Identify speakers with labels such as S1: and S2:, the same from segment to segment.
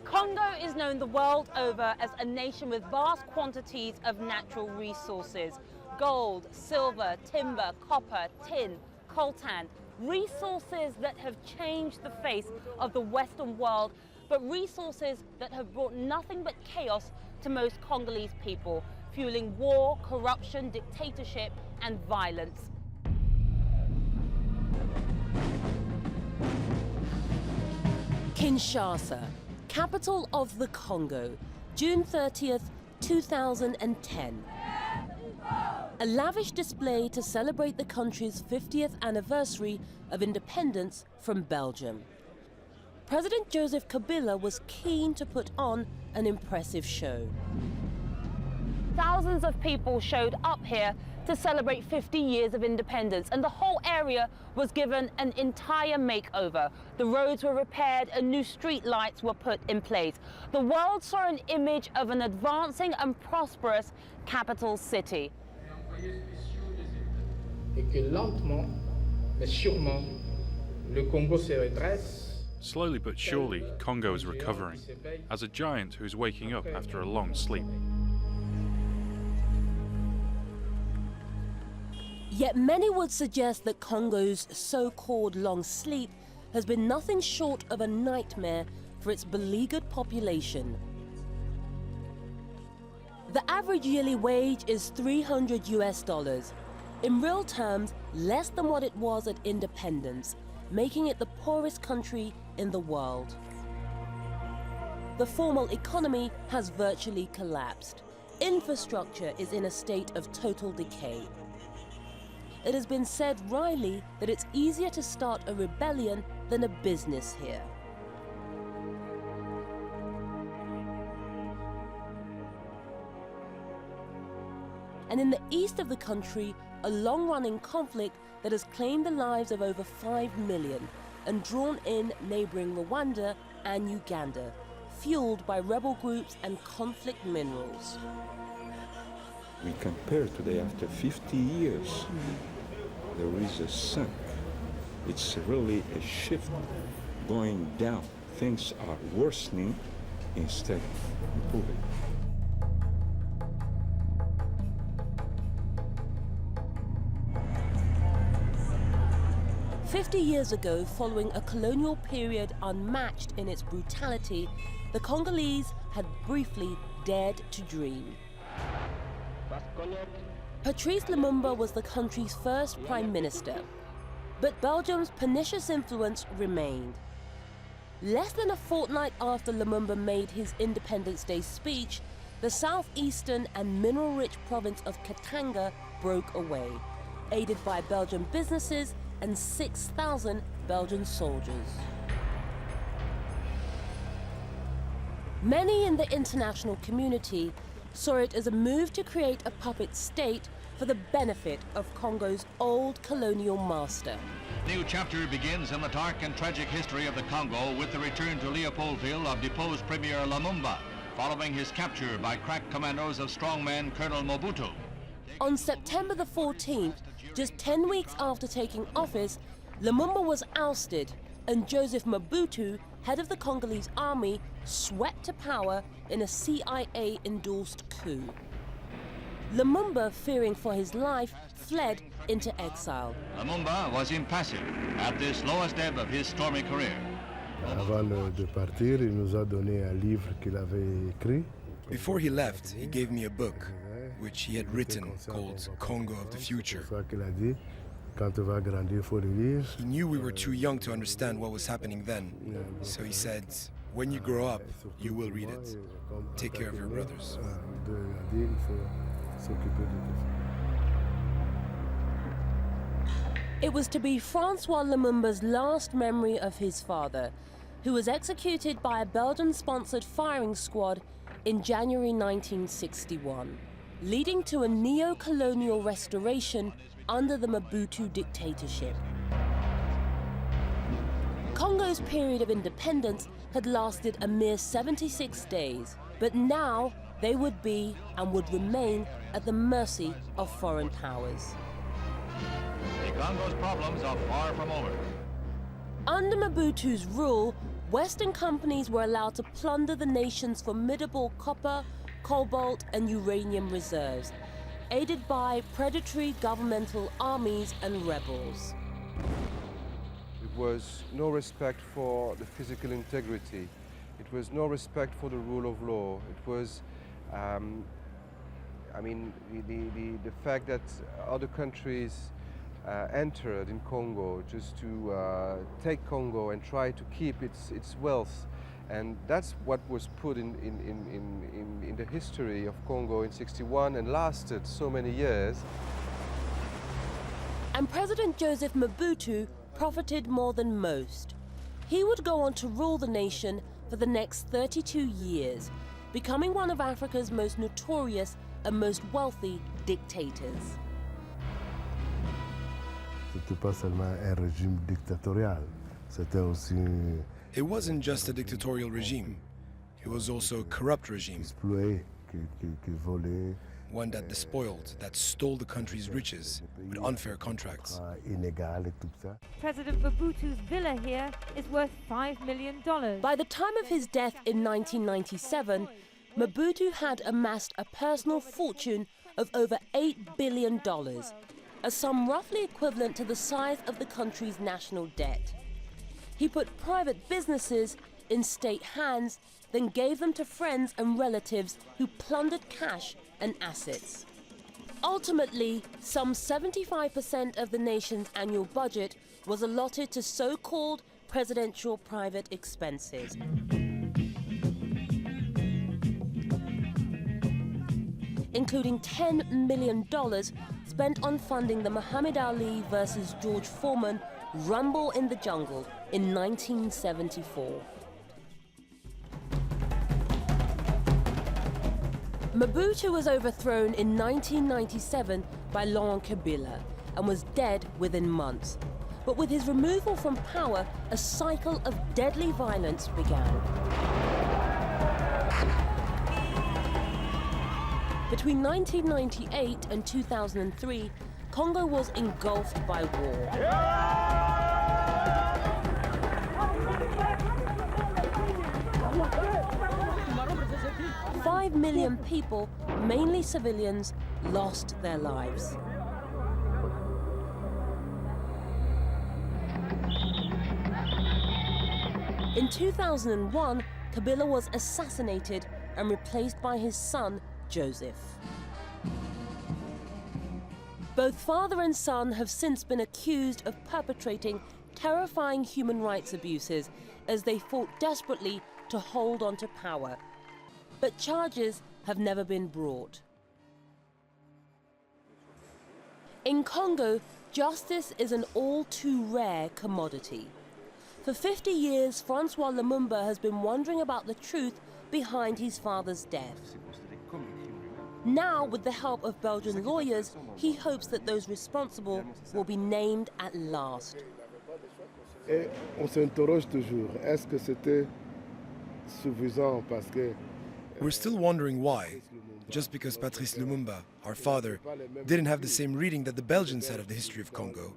S1: Congo is known the world over as a nation with vast quantities of natural resources. Gold, silver, timber, copper, tin, coltan, resources that have changed the face of the Western world, but resources that have brought nothing but chaos to most Congolese people, fueling war, corruption, dictatorship, and violence. Kinshasa, capital of the Congo, June 30th, 2010. A lavish display to celebrate the country's 50th anniversary of independence from Belgium. President Joseph Kabila was keen to put on an impressive show. Thousands of people showed up here to celebrate 50 years of independence, and the whole area was given an entire makeover. The roads were repaired and new street lights were put in place. The world saw an image of an advancing and prosperous capital city.
S2: Et que lentement, mais sûrement, le Congo se redresse.
S3: Slowly but surely, Congo is recovering, as a giant who's waking up after a long sleep.
S1: Yet many would suggest that Congo's so-called long sleep has been nothing short of a nightmare for its beleaguered population. The average yearly wage is $300 US. In real terms, less than what it was at independence, making it the poorest country in the world. The formal economy has virtually collapsed. Infrastructure is in a state of total decay. It has been said wryly that it's easier to start a rebellion than a business here. And in the east of the country, a long-running conflict that has claimed the lives of over 5 million and drawn in neighboring Rwanda and Uganda, fueled by rebel groups and conflict minerals.
S4: We compare today after 50 years, there is a sunk. It's really a shift going down. Things are worsening instead of improving.
S1: "50 years ago, following a colonial period unmatched in its brutality, the Congolese had briefly dared to dream. Patrice Lumumba was the country's first prime minister, but Belgium's pernicious influence remained. Less than a fortnight after Lumumba made his Independence Day speech, the southeastern and mineral-rich province of Katanga broke away, aided by Belgian businesses and 6,000 Belgian soldiers. Many in the international community saw it as a move to create a puppet state for the benefit of Congo's old colonial master.
S5: A new chapter begins in the dark and tragic history of the Congo with the return to Leopoldville of deposed Premier Lumumba, following his capture by crack commandos of strongman Colonel Mobutu.
S1: On September the 14th, just 10 weeks after taking office, Lumumba was ousted and Joseph Mobutu, head of the Congolese army, swept to power in a CIA-endorsed coup. Lumumba, fearing for his life, fled into exile.
S5: Lumumba was impassive at this lowest ebb of his stormy career.
S6: Avant de partir, il nous a donné un livre qu'il avait écrit.
S7: Before he left, he gave me a book, which he had written, called Congo of the Future. He knew we were too young to understand what was happening then, so he said, when you grow up, you will read it. Take care of your brothers.
S1: It was to be Francois Lumumba's last memory of his father, who was executed by a Belgian-sponsored firing squad in January 1961, leading to a neo-colonial restoration under the Mobutu dictatorship. Congo's period of independence had lasted a mere 76 days, but now they would be and would remain at the mercy of foreign powers.
S5: Congo's problems are far from over.
S1: Under Mobutu's rule, Western companies were allowed to plunder the nation's formidable copper, cobalt, and uranium reserves, aided by predatory governmental armies and rebels.
S8: It was no respect for the physical integrity. It was no respect for the rule of law. It was, the fact that other countries entered in Congo just to take Congo and try to keep its wealth. And that's what was put in the history of Congo in '61 and lasted so many years.
S1: And President Joseph Mobutu profited more than most. He would go on to rule the nation for the next 32 years, becoming one of Africa's most notorious and most wealthy dictators.
S6: C'était pas seulement un régime dictatorial, c'était aussi
S7: It wasn't just a dictatorial regime. It was also a corrupt regime.
S6: exploité, qui volait,
S7: One that despoiled, that stole the country's riches with unfair contracts.
S6: illégal et tout ça.
S9: President Mobutu's villa here is worth $5 million.
S1: By the time of his death in 1997, Mobutu had amassed a personal fortune of over $8 billion, a sum roughly equivalent to the size of the country's national debt. He put private businesses in state hands, then gave them to friends and relatives who plundered cash and assets. Ultimately, some 75% of the nation's annual budget was allotted to so-called presidential private expenses. Including $10 million spent on funding the Muhammad Ali versus George Foreman Rumble in the Jungle in 1974. Mobutu was overthrown in 1997 by Laurent Kabila and was dead within months. But with his removal from power, a cycle of deadly violence began. Between 1998 and 2003, Congo was engulfed by war. 5 million people, mainly civilians, lost their lives. In 2001, Kabila was assassinated and replaced by his son, Joseph. Both father and son have since been accused of perpetrating terrifying human rights abuses as they fought desperately to hold on to power. But charges have never been brought. In Congo, justice is an all too rare commodity. For 50 years, Francois Lumumba has been wondering about the truth behind his father's death. Now, with the help of Belgian lawyers, he hopes that those responsible will be named at last.
S6: Et on s'interroge toujours, est-ce que c'était suffisant parce que
S7: We're still wondering why, just because Patrice Lumumba, our father, didn't have the same reading that the Belgians had of the history of Congo.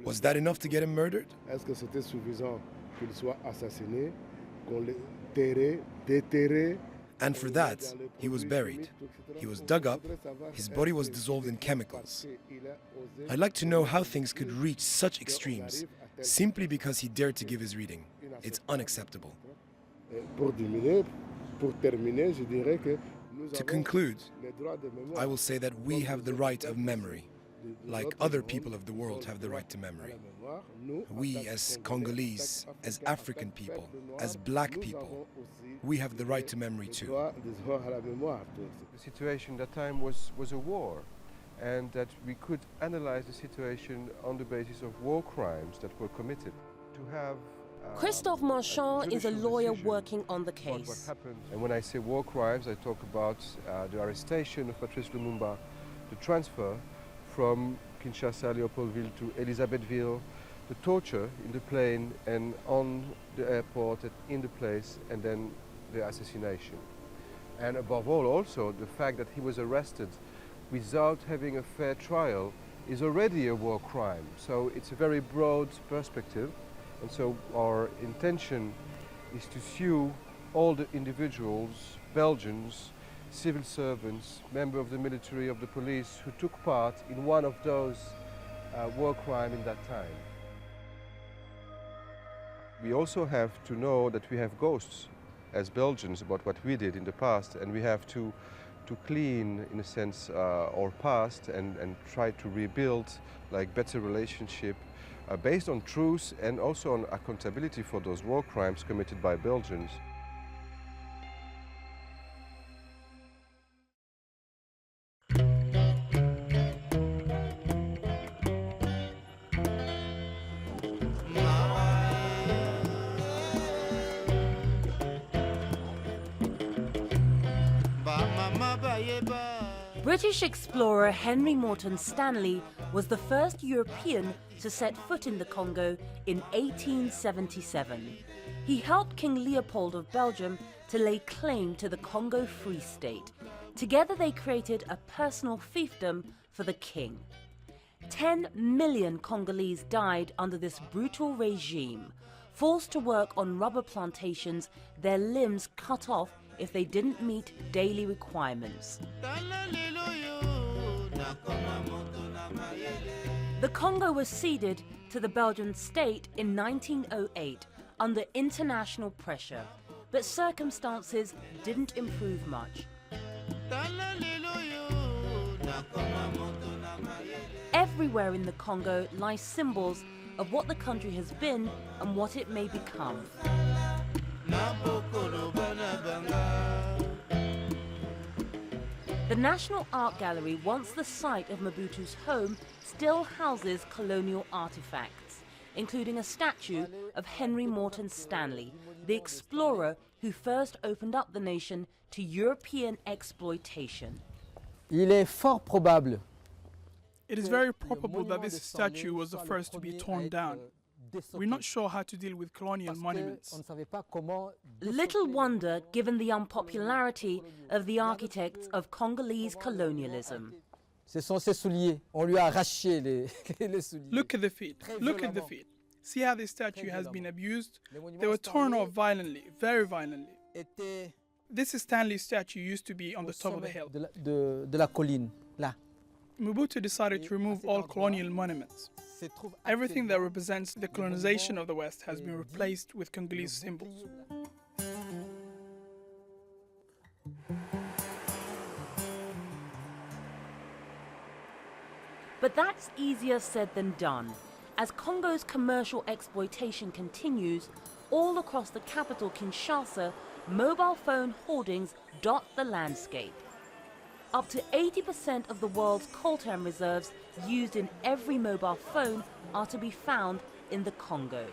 S7: Was that enough to get him murdered?
S6: est-ce que c'était suffisant qu'il soit assassiné, qu'on le terre, déterré?
S7: And for that, he was buried. He was dug up, his body was dissolved in chemicals. I'd like to know how things could reach such extremes simply because he dared to give his reading. It's unacceptable.
S6: Pour terminer, je dirais que nous
S7: To
S6: avons
S7: conclude,
S6: le droit de mémoire.
S7: I will say that we have the right of memory, like other people of the world have the right to memory. We, as Congolese, as African people, as black people, we have the right to memory too.
S8: The situation at that time was a war, and that we could analyze the situation on the basis of war crimes that were committed. To have
S1: Christophe Marchand is a
S8: judicial
S1: lawyer
S8: decision
S1: working on the
S8: about what
S1: case.
S8: happened. And when I say war crimes, I talk about the arrestation of Patrice Lumumba, the transfer from Kinshasa, Leopoldville to Elisabethville, the torture in the plane and on the airport in the place, and then the assassination. And above all, also, the fact that he was arrested without having a fair trial is already a war crime. So it's a very broad perspective. And so our intention is to sue all the individuals, Belgians, civil servants, members of the military, of the police, who took part in one of those war crimes in that time. We also have to know that we have ghosts as Belgians about what we did in the past, and we have to clean, in a sense, our past and try to rebuild like better relationship based on truth and also on accountability for those war crimes committed by Belgians.
S1: British explorer Henry Morton Stanley was the first European to set foot in the Congo in 1877. He helped King Leopold of Belgium to lay claim to the Congo Free State. Together they created a personal fiefdom for the king. 10 million Congolese died under this brutal regime, forced to work on rubber plantations, their limbs cut off if they didn't meet daily requirements. The Congo was ceded to the Belgian state in 1908 under international pressure, but circumstances didn't improve much. Everywhere in the Congo lie symbols of what the country has been and what it may become. The National Art Gallery, once the site of Mobutu's home, still houses colonial artifacts, including a statue of Henry Morton Stanley, the explorer who first opened up the nation to European exploitation.
S10: Il est fort probable.
S11: It is very probable that this statue was the first to be torn down. We're not sure how to deal with colonial monuments.
S1: Little wonder, given the unpopularity of the architects of Congolese colonialism.
S11: Look at the feet. Look at the feet. See how this statue has been abused? They were torn off violently, very violently. This Stanley statue used to be on the top of the hill. Mobutu decided to remove all colonial monuments. Everything that represents the colonization of the West has been replaced with Congolese symbols.
S1: But that's easier said than done. As Congo's commercial exploitation continues, all across the capital Kinshasa, mobile phone hoardings dot the landscape. Up to 80% of the world's coltan reserves used in every mobile phone are to be found in the Congo.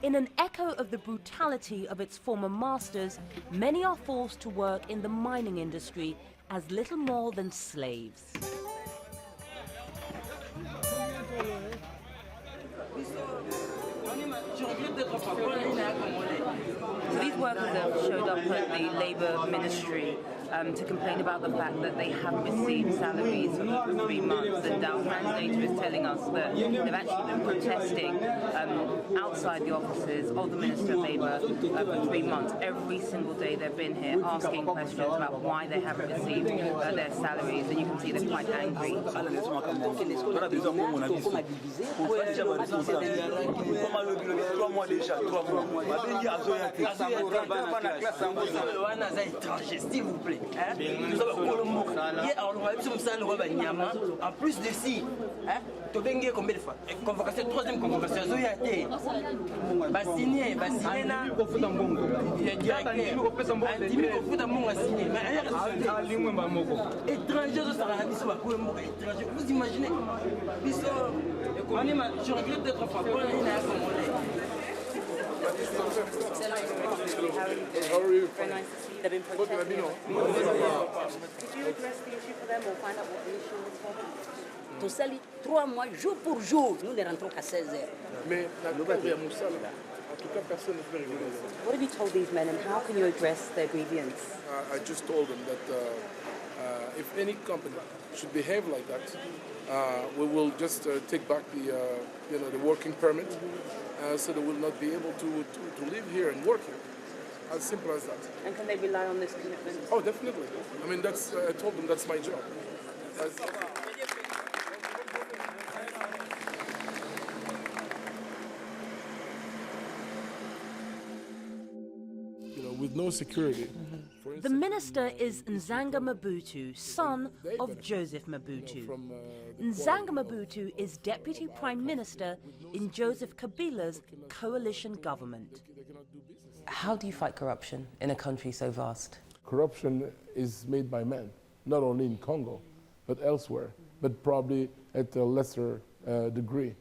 S1: In an echo of the brutality of its former masters, many are forced to work in the mining industry as little more than slaves. So these workers have showed up at the Labour Ministry to complain about the fact that they haven't received salaries for 3 months, and our translator is telling us that they've actually been protesting outside the offices of the Minister of Labour for 3 months. Every single day they've been here asking questions about why they haven't received their salaries, and you can see they're quite angry.
S12: En plus de si, tu as combien de fois? Convocation, troisième convocation, signé na vous imaginez? Je regrette d'être francophone.
S6: How are you?
S1: Very nice to see they've been protesting. Did you address the issue for them or find out what the issue was for?
S13: Tout ça, 3 mois, jour pour jour, nous ne rentrons qu'à 16 heures.
S6: Mais en tout cas, personne ne peut rigoler.
S1: What have you told these men and how can you address their grievance?
S6: I just told them that
S14: if any company should behave like that, we will just take back the working permit, so they will not be able to live here and work here. As simple as that.
S13: And can they rely on this commitment?
S14: Oh, definitely. I mean, I told them that's my job. With no security.
S1: The minister is Nzanga Mabutu, son of Joseph Mabutu. Nzanga Mabutu is deputy prime minister in Joseph Kabila's coalition government. How do you fight corruption in a country so vast?
S14: Corruption is made by men, not only in Congo, but elsewhere, but probably at a lesser degree.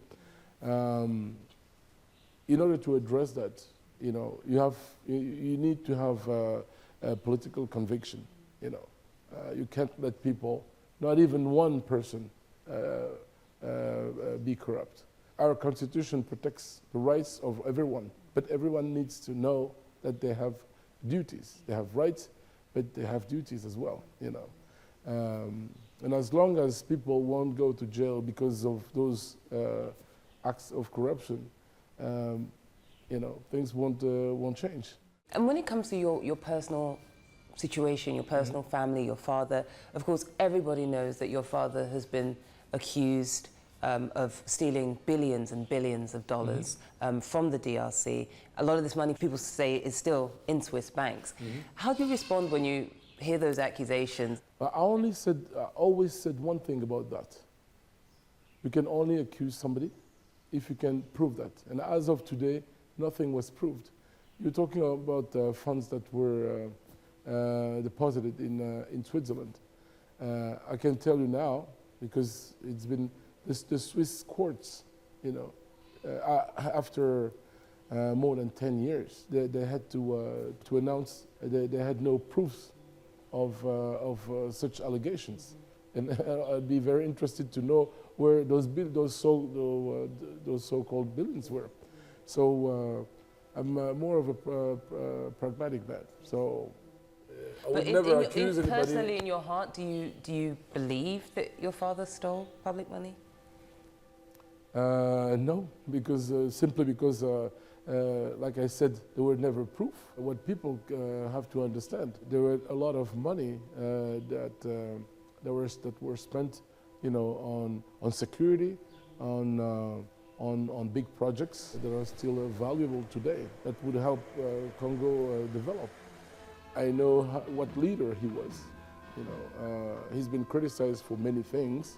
S14: In order to address that, you need to have a political conviction. You can't let people, not even one person, be corrupt. Our constitution protects the rights of everyone, but everyone needs to know that they have duties. They have rights, but they have duties as well. And as long as people won't go to jail because of those acts of corruption, things won't change.
S1: And when it comes to your personal situation, your personal family, your father, of course, everybody knows that your father has been accused of stealing billions and billions of dollars from the DRC. A lot of this money, people say, is still in Swiss banks. How do you respond when you hear those accusations?
S14: I always said one thing about that. You can only accuse somebody if you can prove that. And as of today, nothing was proved. You're talking about funds that were deposited in Switzerland. I can tell you now, because it's been the Swiss courts, after more than 10 years, they had to announce they had no proofs of such allegations. And I'd be very interested to know where those so-called billions were. So I'm more of a pragmatic man. So I would never accuse anybody.
S1: Personally, in your heart, do you believe that your father stole public money?
S14: No, because simply because, like I said, there were never proof. What people have to understand, there were a lot of money that were spent, on security, on big projects that are still valuable today, that would help Congo develop. I know what leader he was. He's been criticized for many things,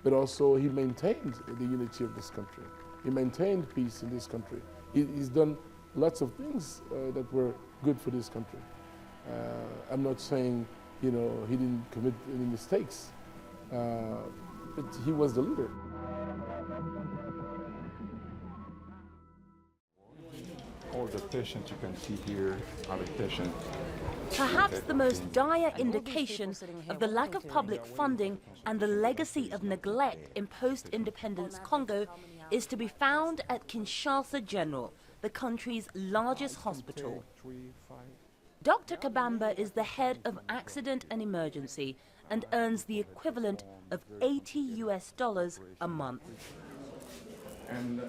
S14: but also he maintained the unity of this country. He maintained peace in this country. He's done lots of things that were good for this country. I'm not saying, he didn't commit any mistakes, but he was the leader.
S4: All the patients you can see here are the patients.
S1: Perhaps the most dire indication of the lack of public funding and the legacy of neglect in post-independence Congo is to be found at Kinshasa General, the country's largest hospital. Dr. Kabamba is the head of accident and emergency and earns the equivalent of $80 a month.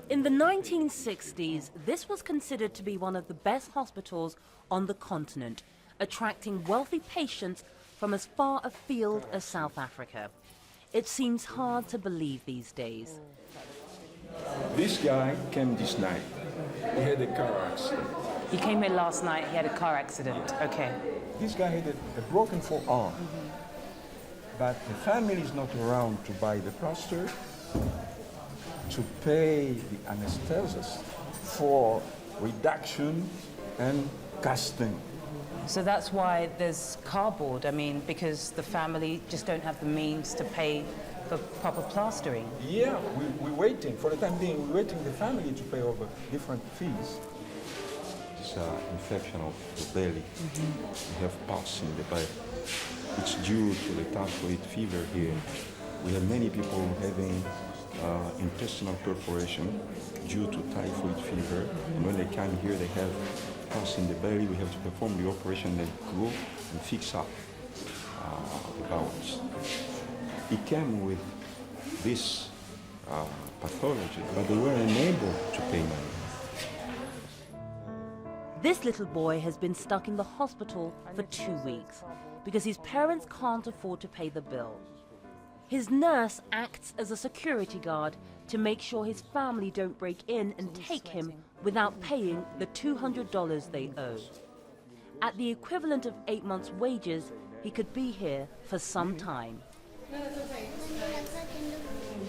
S1: In the 1960s, this was considered to be one of the best hospitals on the continent, attracting wealthy patients from as far afield as South Africa. It seems hard to believe these days.
S4: This guy came this night. He had a car accident.
S1: He came here last night, he had a car accident. Okay.
S4: This guy had a broken forearm. But the family is not around to buy the plaster, to pay the anesthetist for reduction and casting.
S1: So that's why there's cardboard, because the family just don't have the means to pay for proper plastering.
S4: Yeah, we're waiting. For the time being, we're waiting the family to pay over different fees. It's an infection of the belly. We have pus in the belly. It's due to the typhoid fever here. We have many people having intestinal perforation due to typhoid fever. And when they come here, they have pus in the belly. We have to perform the operation, then go and fix up. about. He came with this pathology, but they were unable to pay money.
S1: This little boy has been stuck in the hospital for 2 weeks because his parents can't afford to pay the bill. His nurse acts as a security guard to make sure his family don't break in and take him without paying the $200 they owe. At the equivalent of 8 months' wages, he could be here for some time.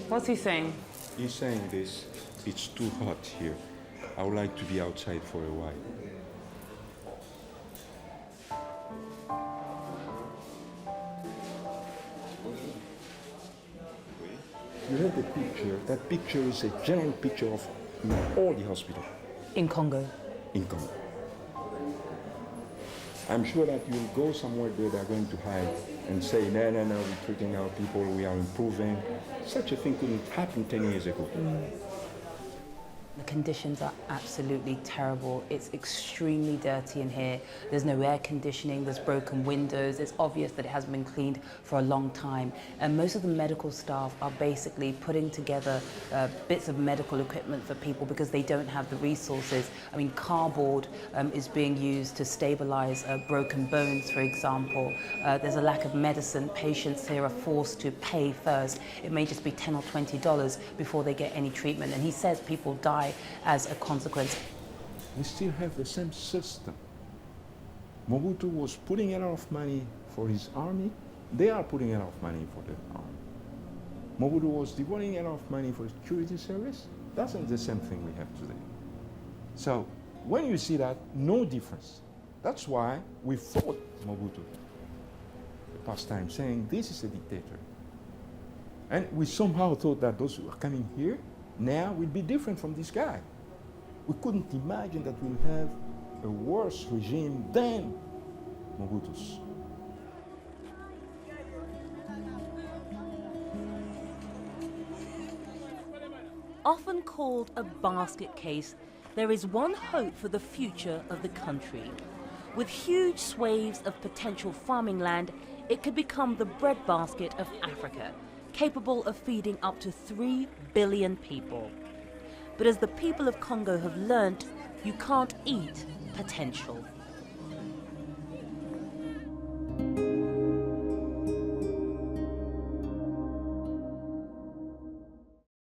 S15: What's he saying?
S4: He's saying this, it's too hot here. I would like to be outside for a while. You have the picture. That picture is a general picture of all the hospitals.
S15: In Congo?
S4: In Congo. I'm sure that you'll go somewhere there they're going to hide and say, no, we're treating our people, we are improving. Such a thing couldn't happen 10 years ago.
S15: The conditions are absolutely terrible. It's extremely dirty in here. There's no air conditioning, there's broken windows. It's obvious that it hasn't been cleaned for a long time. And most of the medical staff are basically putting together bits of medical equipment for people because they don't have the resources. I mean, cardboard is being used to stabilize broken bones, for example. There's a lack of medicine. Patients here are forced to pay first. It may just be $10 or $20 before they get any treatment. And he says people die as a consequence.
S4: We still have the same system. Mobutu was putting a lot of money for his army. They are putting a lot of money for the army. Mobutu was devoting a lot of money for the security service. That's not the same thing we have today. So when you see that, no difference. That's why we fought Mobutu the past time, saying this is a dictator. And we somehow thought that those who are coming here now will be different from this guy. We couldn't imagine that we'll have a worse regime than Mobutu's.
S1: Often called a basket case, there is one hope for the future of the country. With huge swathes of potential farming land, it could become the breadbasket of Africa, capable of feeding up to 3 billion people. But as the people of Congo have learnt, you can't eat potential.